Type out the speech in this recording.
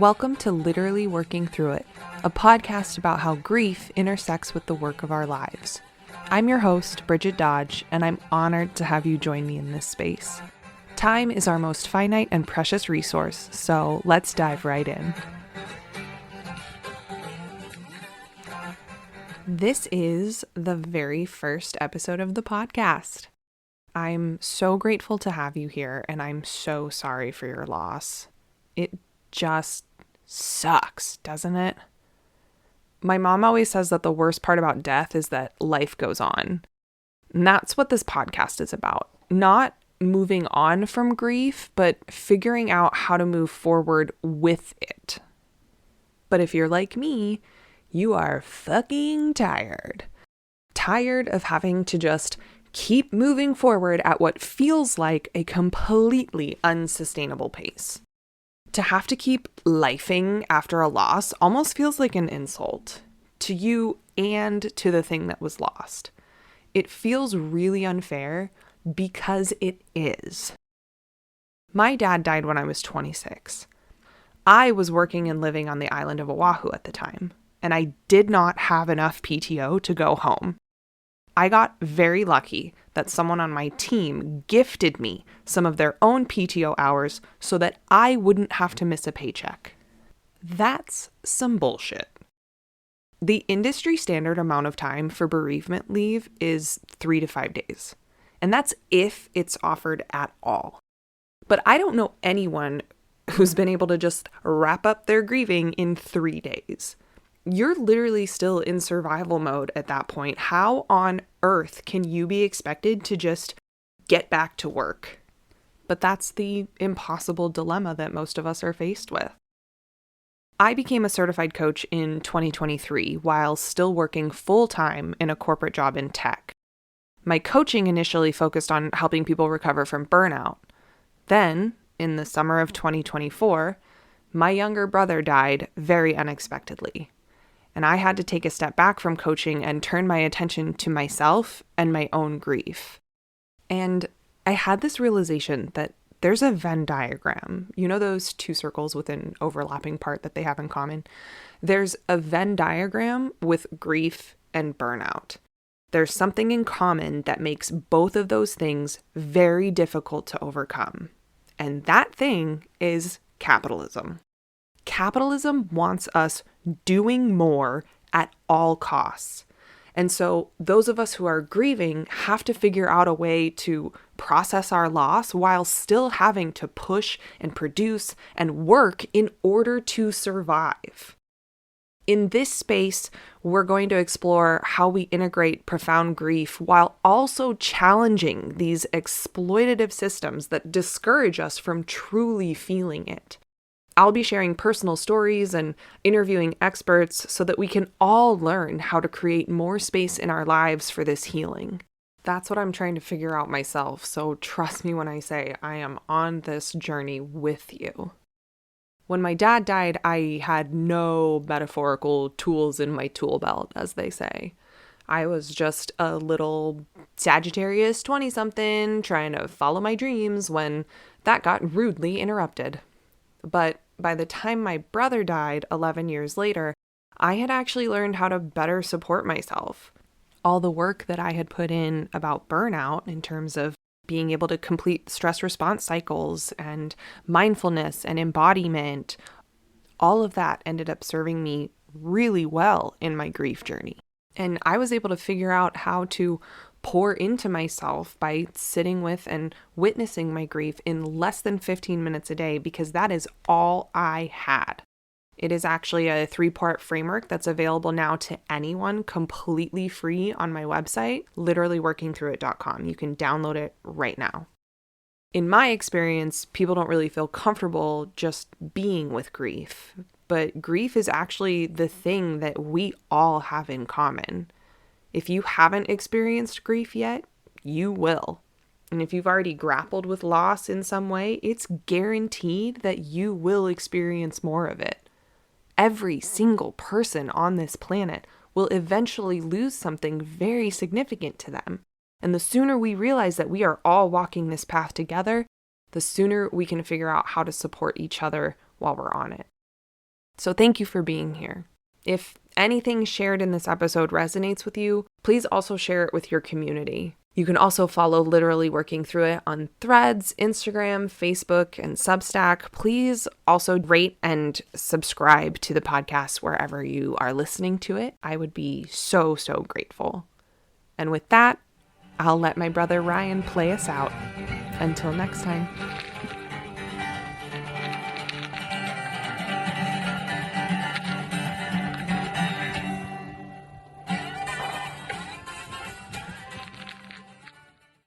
Welcome to Literally Working Through It, a podcast about how grief intersects with the work of our lives. I'm your host, Brigid Dodge, and I'm honored to have you join me in this space. Time is our most finite and precious resource, so let's dive right in. This is the very first episode of the podcast. I'm so grateful to have you here, and I'm so sorry for your loss. It just sucks, doesn't it? My mom always says that the worst part about death is that life goes on. And that's what this podcast is about. Not moving on from grief, but figuring out how to move forward with it. But if you're like me, you are fucking tired. Tired of having to just keep moving forward at what feels like a completely unsustainable pace. To have to keep lifing after a loss almost feels like an insult to you and to the thing that was lost. It feels really unfair because it is. My dad died when I was 26. I was working and living on the island of Oahu at the time, and I did not have enough PTO to go home. I got very lucky that someone on my team gifted me some of their own PTO hours so that I wouldn't have to miss a paycheck. That's some bullshit. The industry standard amount of time for bereavement leave is 3 to 5 days, and that's if it's offered at all. But I don't know anyone who's been able to just wrap up their grieving in 3 days. You're literally still in survival mode at that point. How on earth can you be expected to just get back to work? But that's the impossible dilemma that most of us are faced with. I became a certified coach in 2023 while still working full-time in a corporate job in tech. My coaching initially focused on helping people recover from burnout. Then, in the summer of 2024, my younger brother died very unexpectedly. And I had to take a step back from coaching and turn my attention to myself and my own grief. And I had this realization that there's a Venn diagram. You know those two circles with an overlapping part that they have in common? There's a Venn diagram with grief and burnout. There's something in common that makes both of those things very difficult to overcome. And that thing is capitalism. Capitalism wants us doing more at all costs. And so those of us who are grieving have to figure out a way to process our loss while still having to push and produce and work in order to survive. In this space, we're going to explore how we integrate profound grief while also challenging these exploitative systems that discourage us from truly feeling it. I'll be sharing personal stories and interviewing experts so that we can all learn how to create more space in our lives for this healing. That's what I'm trying to figure out myself, so trust me when I say I am on this journey with you. When my dad died, I had no metaphorical tools in my tool belt, as they say. I was just a little Sagittarius 20-something trying to follow my dreams when that got rudely interrupted. But by the time my brother died 11 years later, I had actually learned how to better support myself. All the work that I had put in about burnout in terms of being able to complete stress response cycles and mindfulness and embodiment, all of that ended up serving me really well in my grief journey. And I was able to figure out how to pour into myself by sitting with and witnessing my grief in less than 15 minutes a day because that is all I had. It is actually a 3-part framework that's available now to anyone completely free on my website, literallyworkingthroughit.com. You can download it right now. In my experience, people don't really feel comfortable just being with grief, but grief is actually the thing that we all have in common. If you haven't experienced grief yet, you will. And if you've already grappled with loss in some way, it's guaranteed that you will experience more of it. Every single person on this planet will eventually lose something very significant to them. And the sooner we realize that we are all walking this path together, the sooner we can figure out how to support each other while we're on it. So thank you for being here. If anything shared in this episode resonates with you, please also share it with your community. You can also follow Literally Working Through It on Threads, Instagram, Facebook, and Substack. Please also rate and subscribe to the podcast wherever you are listening to it. I would be so, so grateful. And with that, I'll let my brother Ryan play us out. Until next time.